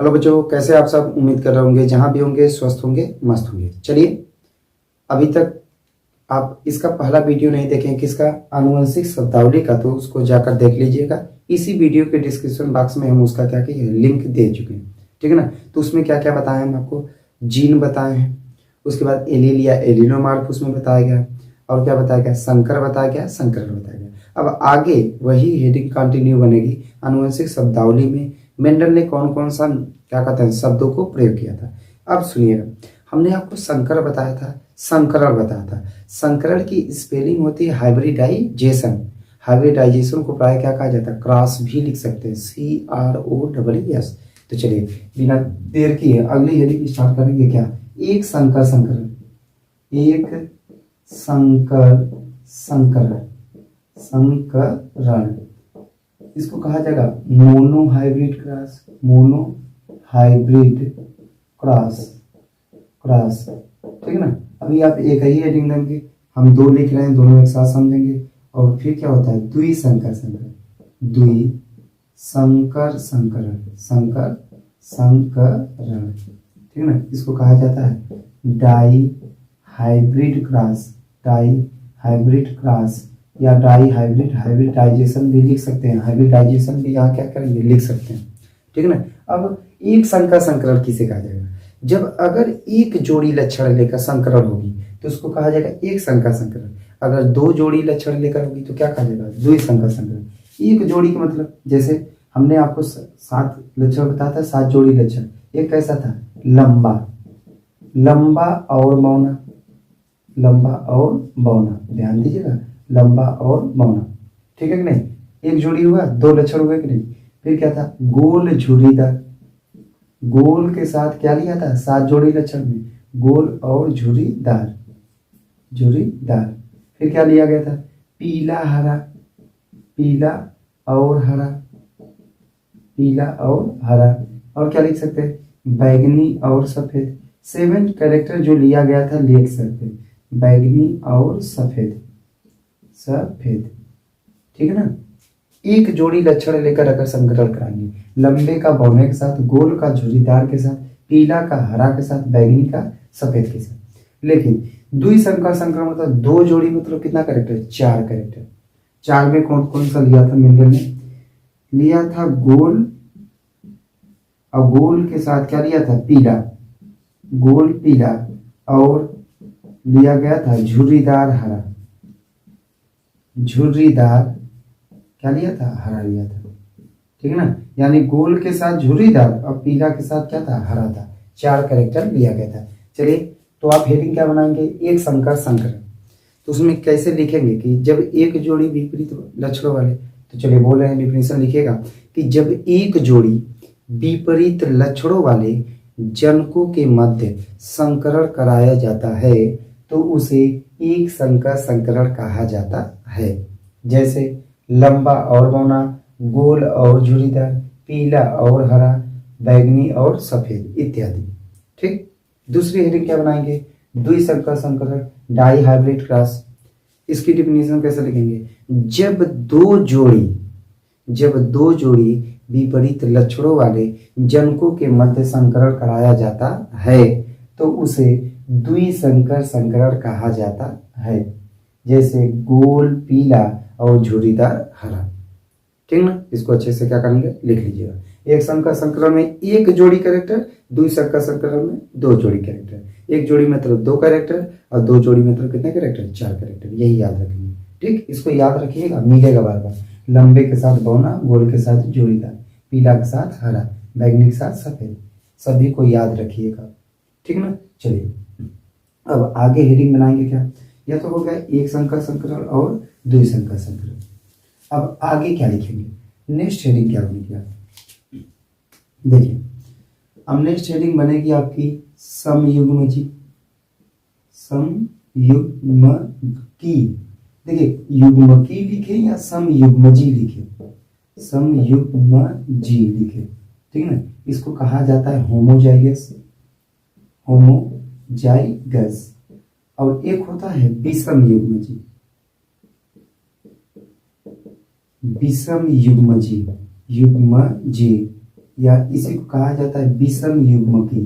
Hello बच्चों, कैसे आप सब? उम्मीद कर रहे होंगे जहां भी होंगे स्वस्थ होंगे, मस्त होंगे। चलिए, अभी तक आप इसका पहला वीडियो नहीं देखें किसका, आनुवंशिक शब्दावली का, तो उसको जाकर देख लीजिएगा। इसी वीडियो के डिस्क्रिप्शन बॉक्स में हम उसका क्या किए, लिंक दे चुके हैं। ठीक है ना। तो उसमें क्या क्या बताए हम आपको, जीन बताए हैं, उसके बाद एलील या एलिनोमार्फ उसमें बताया गया, और क्या बताया गया, संकर बताया गया, संकरण बताया गया। अब आगे वही हेडिंग कंटिन्यू बनेगी। आनुवंशिक शब्दावली में मेंडल ने कौन कौन सा क्या कहते हैं शब्दों को प्रयोग किया था। अब सुनिएगा, हमने आपको संकर बताया था, संकरण बताया था। संकरण की स्पेलिंग होती है हाइब्रिडाइजेशन। हाइब्रिडाइजेशन को प्राय क्या कहा जाता है, क्रॉस भी लिख सकते हैं, CROSS। तो चलिए, बिना देर किए अगली हेडिंग स्टार्ट करेंगे। क्या, एक संकर संकरण, एक संकर संकरण, संकरण इसको कहा जाएगा mono hybrid cross, mono hybrid cross, cross. ठीक है ना। अभी आप एक ही हेडिंग देंगे, हम दो लिख रहे हैं, दोनों एक साथ समझेंगे। और फिर क्या होता है, द्वि संकर संकरण, द्वि संकर संकरण, संकर संकरण। ठीक है ना। इसको कहा जाता है dihybrid cross, dihybrid cross या डाई हाइब्रिड, हाइब्रिडाइजेशन भी लिख सकते हैं, हाइब्रिडाइजेशन भी यहाँ क्या करेंगे, लिख सकते हैं। ठीक है ना। अब एक संकर संकरण किसे कहा जाएगा, जब अगर एक जोड़ी लक्षण लेकर संकरण होगी तो उसको कहा जाएगा एक संकर संकरण। अगर दो जोड़ी लक्षण लेकर होगी तो क्या कहा जाएगा, द्वि संकर संकरण। एक जोड़ी का मतलब, जैसे हमने आपको 7 लक्षण बताया था, 7 जोड़ी लक्षण। एक कैसा था, लंबा, लंबा और मौना, लंबा और मौना, ध्यान दीजिएगा, लंबा और मौना। ठीक है कि नहीं। एक जोड़ी हुआ, 2 लक्षण हुए कि नहीं। फिर क्या था, गोल झुर्रीदार, गोल के साथ क्या लिया था, 7 जोड़ी लक्षण में, गोल और झुर्रीदार, झुर्रीदार। फिर क्या लिया गया था, पीला हरा, पीला और हरा, पीला और हरा। और क्या लिख सकते हैं, बैगनी और सफेद। 7 कैरेक्टर जो लिया गया था लिख सकते हैं, बैगनी और सफेद, सफेद। ठीक है ना। एक जोड़ी लक्षण लेकर अगर संकरण कराएंगे, लंबे का बौने के साथ, गोल का झुर्रीदार के साथ, पीला का हरा के साथ, बैगनी का सफेद के साथ। लेकिन द्वि संकर संकरण मतलब 2 जोड़ी मतलब कितना कैरेक्टर, 4 कैरेक्टर। 4 में कौन कौन सा लिया था मेंडल ने, लिया था गोल, और गोल के साथ क्या लिया था, पीला, गोल पीला, और लिया गया था झुर्रीदार हरा, झुर्रीदार क्या लिया था, हरा लिया था। ठीक है ना। यानी गोल के साथ झुर्रीदार और पीला के साथ क्या था, हरा था। 4 कैरेक्टर लिया गया था। चलिए, तो आप हेडिंग क्या बनाएंगे, एक संकर संकरण। तो उसमें कैसे लिखेंगे कि जब एक जोड़ी विपरीत लक्षणों वाले, तो चलिए बोल रहे हैं, डिफिनेशन लिखिएगा कि जब एक जोड़ी विपरीत लक्षणों वाले जनकों के मध्य संकरण कराया जाता है तो उसे एक संकर संकरण कहा जाता है। जैसे लंबा और बौना, गोल और झुर्रीदार, पीला और हरा, बैगनी और सफेद इत्यादि। ठीक। दूसरी हेडिंग क्या बनाएंगे, द्वि संकर संकरण, डाई हाइब्रिड क्रॉस। इसकी डिफिनेशन कैसे लिखेंगे, जब दो जोड़ी विपरीत लक्षणों वाले जनकों के मध्य संकरण कराया जाता है तो उसे द्वि संकर संकरण कहा जाता है। जैसे गोल पीला और झुर्रीदार हरा। ठीक ना। इसको अच्छे से क्या करेंगे, लिख लीजिएगा। एक संकर संकरण में एक जोड़ी कैरेक्टर, द्वि संकर संकरण में 2 जोड़ी कैरेक्टर। एक जोड़ी मतलब 2 कैरेक्टर और 2 जोड़ी मतलब कितने कैरेक्टर, 4 कैरेक्टर। यही याद रखेंगे। ठीक, इसको याद रखिएगा, मिलेगा बार बार। लंबे के साथ बौना, गोल के साथ जोड़ीदार, पीला के साथ हरा, बैगनी के साथ सफेद, सभी को याद रखिएगा। ठीक ना। चलिए, अब आगे हेडिंग बनाएंगे क्या, यह तो हो गया एक संकर संकरण और द्वि संकर संकरण। अब आगे क्या लिखेंगे, नेक्स्ट हेडिंग क्या बनेगी, देखिए। अब नेक्स्ट हेडिंग बनेगी आपकी समयुग्मजी, समयुग्मकी। देखिए, युग्मकी लिखे या समयुग्मजी लिखे, समयुग्मजी लिखे। ठीक है ना। इसको कहा जाता है होमोजाइगस, होमोजाइगस। और एक होता है विषम युग्मजी, विषम युग्मजी, युग्मजी। या इसी को कहा जाता है विषम युग्मकी।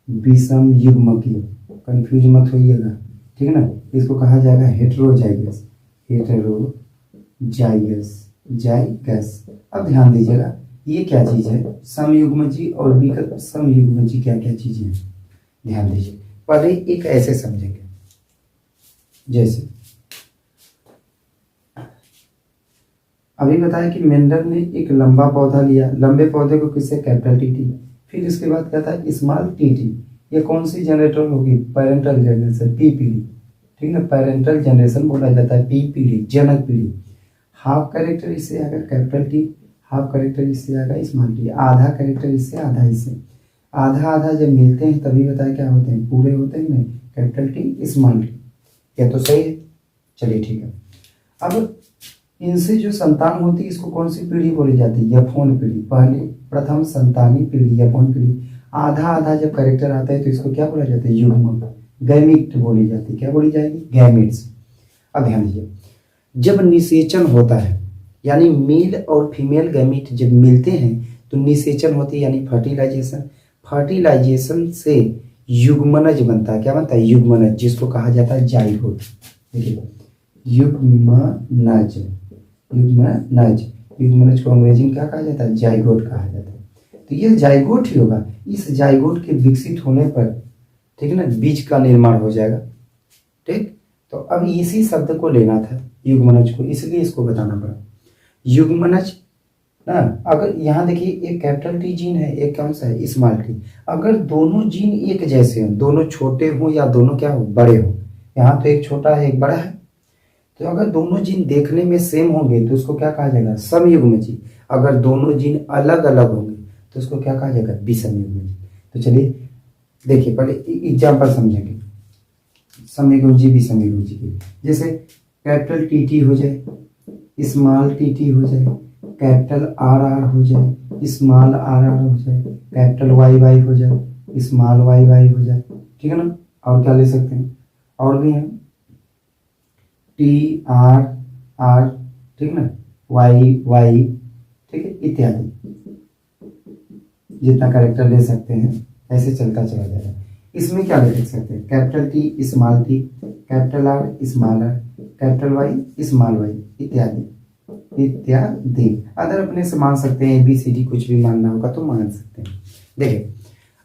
विषम युग्मकी, कंफ्यूज मत होइएगा, ठीक है ना। इसको कहा जाएगा हेटेरोजाइगस। हेटेरोजाइगस, जाइगस। अब ध्यान दीजिएगा ये क्या चीज है, समयुग्मजी और विकल्प समयुग्मजी क्या क्या चीजें हैं, ध्यान दीजिए। पहले एक ऐसे समझेंगे, जैसे अभी बताया कि मेंडल ने एक लंबा पौधा लिया, लंबे पौधे को किससे, कैपिटल टीटी। फिर इसके बाद कहता है स्मॉल टीटी, ये कौन सी जनरेटर होगी, पेरेंटल जनरेशन, पी पीढ़ी, ठीक है ना। पेरेंटल जनरेशन बोला जाता है, पी पीढ़ी, जनक पीढ़ी। हाफ कैरेक्टर इससे आएगा कैपिटल टी, हाफ कैरेक्टर इससे आएगा स्मॉल टी, आधा कैरेक्टर इससे, आधा इससे। आधा आधा जब मिलते हैं तभी बताया क्या होते हैं, पूरे होते हैं नहीं, कैपिटल टी स्मॉल टी। क्या तो सही है, चलिए ठीक है। अब इनसे जो संतान होती है इसको कौन सी पीढ़ी बोली जाती है, यफोन पीढ़ी। पहले प्रथम संतानी पीढ़ी, यफोन पीढ़ी। आधा आधा जब कैरेक्टर आता है तो इसको क्या बोला जाता है, युग्म, गैमिट बोली जाती है। क्या बोली जाएगी, गैमिट्स। अब ध्यान दीजिए, जब निषेचन होता है यानी मेल और फीमेल गैमिट जब मिलते हैं तो निषेचन होती है यानी फर्टिलाइजेशन। फर्टिलाइजेशन से युग्मनज बनता है, क्या बनता है, युग्मनज, जिसको कहा जाता है जाइगोट। देखिए युग्मनज, युग्मनज, युग्मनज को अंग्रेजी में क्या कहा जाता है, जाइगोट कहा जाता है। तो ये जाइगोट ही होगा। इस जाइगोट के विकसित होने पर, ठीक है ना, बीज का निर्माण हो जाएगा, ठीक। तो अब इसी शब्द को लेना था युग्मनज को, इसलिए इसको बताना पड़ा युग्मनज ना। अगर यहाँ देखिए एक कैपिटल टी जीन है, एक कौन सा है, स्मॉल टी। अगर दोनों जीन एक जैसे हों, दोनों छोटे हों या दोनों क्या हो, बड़े हों, यहाँ तो एक छोटा है एक बड़ा है, तो अगर दोनों जीन देखने में सेम होंगे तो उसको क्या कहा जाएगा, समयुग्मजी। अगर दोनों जीन अलग अलग होंगे तो उसको क्या कहा जाएगा, विषमयुग्मजी। तो चलिए देखिए, पहले एग्जाम्पल समझेंगे समयुग्मजी विषमयुग्मजी के। जैसे कैपिटल टी टी हो जाए, स्मॉल टी टी हो जाए, कैपिटल आर आर हो जाए, स्मॉल आर आर हो जाए, कैपिटल वाई वाई हो जाए, स्मॉल वाई वाई हो जाए, ठीक है ना। और क्या ले सकते हैं, और भी हैं, टी आर आर, ठीक है ना, वाई वाई, ठीक है, इत्यादि। जितना कैरेक्टर ले सकते हैं ऐसे चलता चला जाएगा। इसमें क्या लिख सकते हैं, capital T small T, capital R small R, capital Y small Y, इत्यादि इत्यादि। अदर अपने से मान सकते हैं, ABCD कुछ भी मानना होगा तो मान सकते हैं। देखिए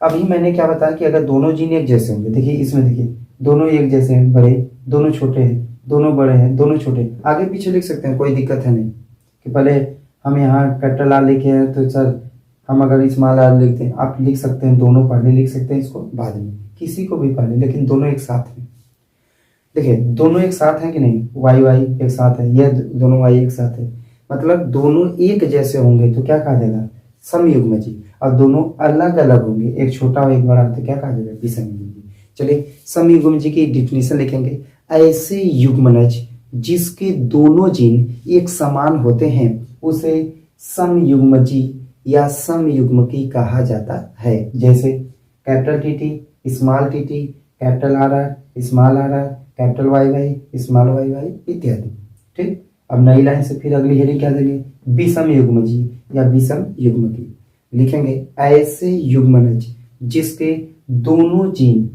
अभी मैंने क्या बताया कि अगर दोनों जीन एक जैसे होंगे, देखिए इसमें देखिए दोनों एक जैसे हैं, बड़े, दोनों छोटे हैं, दोनों बड़े हैं, दोनों छोटे, आगे पीछे लिख सकते हैं, कोई दिक्कत है नहीं। कि पहले हम यहाँ कैपिटल आर लिखे हैं तो सर हम अगर स्मॉल आर लिखते हैं, आप लिख सकते हैं दोनों पहले लिख सकते हैं, इसको बाद में, किसी को भी पहले, लेकिन दोनों एक साथ हैं। देखिए दोनों एक साथ हैं कि नहीं, वाई वाई एक साथ है, ये दोनों वाई एक साथ है, मतलब दोनों एक जैसे होंगे तो क्या कहा जाएगा, समयुग्मजी। और दोनों अलग अलग होंगे, एक छोटा और एक बड़ा, तो क्या कहा जाएगा, विषमयुग्मजी। चलिए समयुग्मजी की डिफिनेशन लिखेंगे, ऐसे युग्मनज जिसके दोनों जीन एक समान होते हैं उसे समयुग्मजी या समयुग्मकी कहा जाता है। जैसे capital T T small T T, capital R R small R R, capital Y Y small Y Y, इत्यादि, ठीक। अब नई लाइन से फिर अगली हेडिंग क्या देंगे, विषम युग्मजी या विषम युग्मकी। लिखेंगे ऐसे युग्मनज जिसके दोनों जीन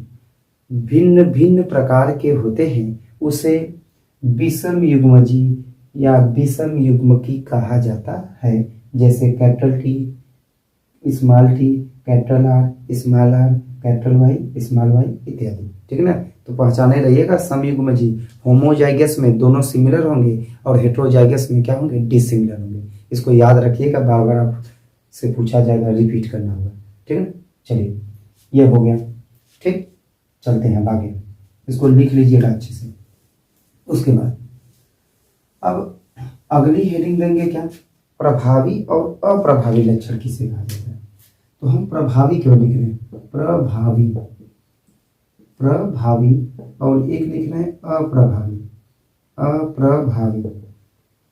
भिन्न भिन्न प्रकार के होते हैं उसे विषम युग्मजी या विषम युग्मकी कहा जाता है। जैसे capital T small T, capital R small R, capital Y small Y, इत्यादि, ठीक है ना। तो पहचाने रहिएगा समयुग्मजी होमोजाइगस में दोनों सिमिलर होंगे और हेटेरोजाइगस में क्या होंगे, डिसिमिलर होंगे। इसको याद रखिएगा, बार बार आपसे पूछा जाएगा, रिपीट करना होगा, ठीक है। चलिए ये हो गया, ठीक। चलते हैं आगे, इसको लिख लीजिएगा अच्छे से। उसके बाद अब अगली हेडिंग देंगे क्या, प्रभावी और अप्रभावी लक्षण किसे कहा जाता है। तो हम प्रभावी क्यों लिख रहे हैं, प्रभावी, प्रभावी, और एक लिखना है अप्रभावी, अप्रभावी,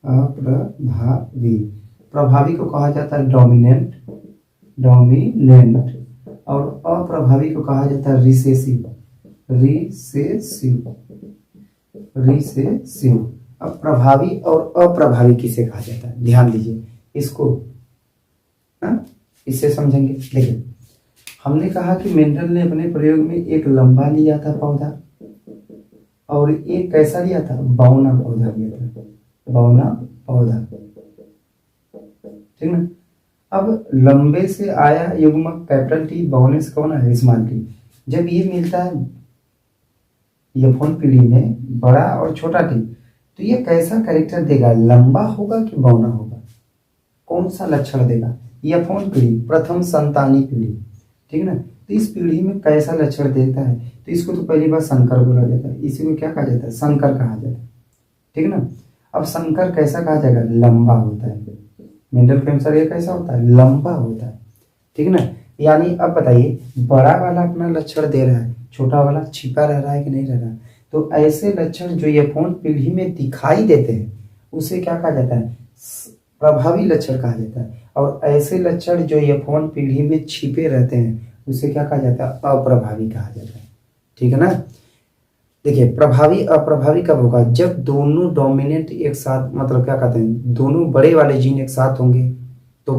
अप्रभावी। प्रभावी को कहा जाता है डोमिनेंट, डोमिनेंट, और अप्रभावी को कहा जाता है रिसेसिव, रिसेसिव, रिसेसिव। अब प्रभावी और अप्रभावी किसे कहा जाता है, ध्यान दीजिए इसको, इससे समझेंगे। देखिए, हमने कहा कि मेंडल ने अपने प्रयोग में एक लंबा लिया था पौधा और एक कैसा लिया था, बौना पौधा लिया था, बौना पौधा, ठीक ना। अब लंबे से आया युग्मक कैपिटल टी, बौने से कौन है, स्मॉल टी। जब ये मिलता है F1 पीढ़ी में बड़ा और छोटा टी, तो ये कैसा कैरेक्टर देगा, लंबा होगा कि बौना होगा, कौन सा लक्षण देगा, F1 पीढ़ी, प्रथम संतानी पीढ़ी, ठीक ना। तो इस पीढ़ी में कैसा लक्षण देता है, तो इसको तो पहली बार संकर बोला जाता है, इसी को क्या कहा जाता है, संकर कहा जाता है, ठीक ना। अब संकर कैसा कहा जाएगा, लंबा होता है, मेंडल के अनुसार ये कैसा होता है, लंबा होता है, ठीक ना। यानी अब बताइए, बड़ा वाला अपना लक्षण दे रहा है, छोटा वाला छिपा रह रहा है कि नहीं रह रहा, तो ऐसे लक्षण जो F1 पीढ़ी में दिखाई देते हैं उसे क्या कहा जाता है, प्रभावी लक्षण कहा जाता है। और ऐसे लक्षण जो F1 पीढ़ी में छिपे रहते हैं उसे क्या कहा जाता है, अप्रभावी कहा जाता है, ठीक है ना। देखिए, प्रभावी अप्रभावी कब होगा, जब दोनों डोमिनेंट एक साथ, मतलब क्या कहते हैं, दोनों बड़े वाले जीन एक साथ होंगे तो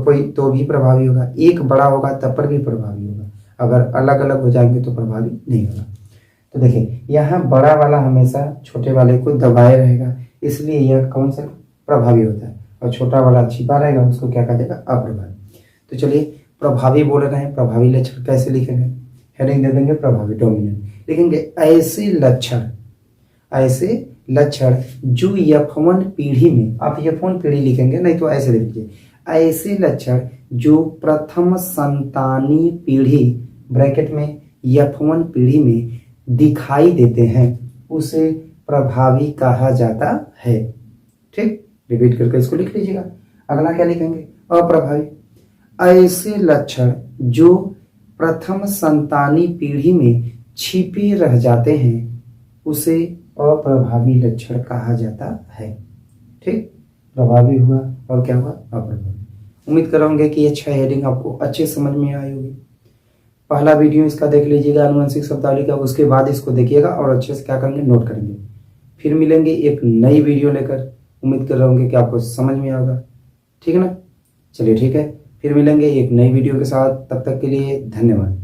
भी प्रभावी होगा, एक बड़ा होगा तब पर भी प्रभावी होगा, अगर अलग अलग हो जाएंगे तो प्रभावी नहीं होगा। तो देखिए, यहाँ बड़ा वाला हमेशा छोटे वाले को दबाए रहेगा, इसलिए यह कौन सा प्रभावी होता है, और छोटा वाला छिपा रहेगा, उसको क्या कहा जाएगा, अप्रभावी। तो चलिए, प्रभावी बोल रहे हैं, प्रभावी लक्षण कैसे लिखेंगे, हेडिंग दे देंगे प्रभावी, डोमिनेंट लिखेंगे, ऐसे लक्षण जो F1 पीढ़ी में, आप F1 पीढ़ी लिखेंगे, नहीं तो ऐसे लिख लीजिए, ऐसे लक्षण जो प्रथम संतानी पीढ़ी ब्रैकेट में F1 पीढ़ी में दिखाई देते हैं उसे प्रभावी कहा जाता है, ठीक। रिपीट करके इसको लिख लीजिएगा। अगला क्या लिखेंगे, अप्रभावी, ऐसे लक्षण जो प्रथम संतानी पीढ़ी में छिपे रह जाते हैं उसे अप्रभावी लक्षण कहा जाता है, ठीक। प्रभावी हुआ और क्या हुआ, अप्रभावी। उम्मीद कर रहा हूँ कि ये 6 हेडिंग आपको अच्छे समझ में आई होगी। पहला वीडियो इसका देख लीजिएगा, आनुवंशिक शब्दावली का, उसके बाद इसको देखिएगा और अच्छे से क्या करेंगे, नोट करेंगे। फिर मिलेंगे एक नई वीडियो लेकर, उम्मीद कर रहा हूँ कि आपको समझ में आएगा, ठीक है ना। चलिए ठीक है, फिर मिलेंगे एक नई वीडियो के साथ, तब तक के लिए धन्यवाद।